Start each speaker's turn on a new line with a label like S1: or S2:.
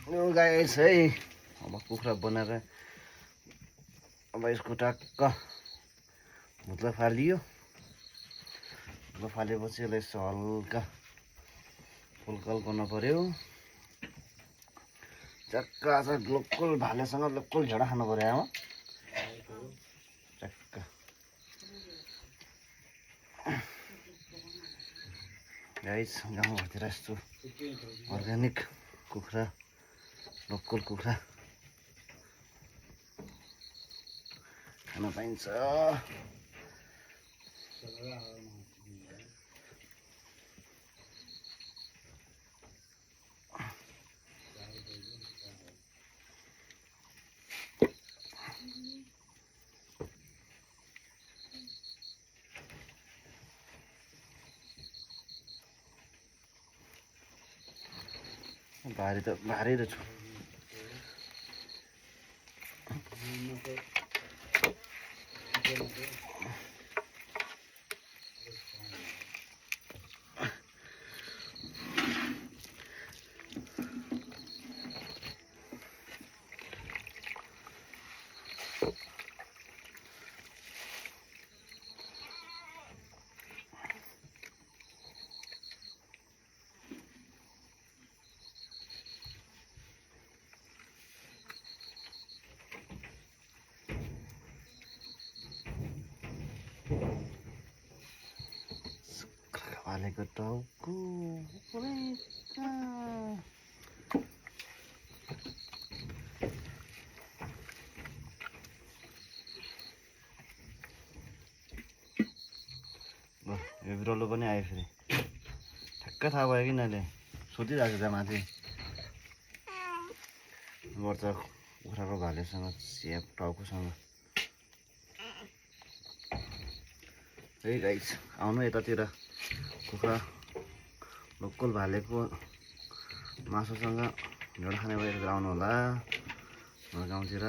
S1: Guys है अब कुखुरा बनाएर अब यसको टक्क मुद्ला फालियो। मुद्ला फालेपछि यसलाई यसो हल्का फुलकल गर्न पर्यो। चक्क आज लोकल भालेसँग लोकल झडा खानु पर्यो आमा। चक्क गाइस गाउँघरतिर यस्तो अर्ग्यानिक कुखुरा लोकल कुखुरा खान पाइन्छ। भारी त भारी रहेछ। भालेको टाउको यो बिरालो पनि आयो फेरि। ठ्याक्क थाहा भयो कि यिनीहरूले सोधिरहेको छ माथि गर्छ कुखुराको भालेसँग स्याप टाउकोसँग। है गाइस आउनु यतातिर कुखुरा लोकल भालेको मासुसँग झोडा खाने भएर आउनु होला हाम्रो गाउँतिर।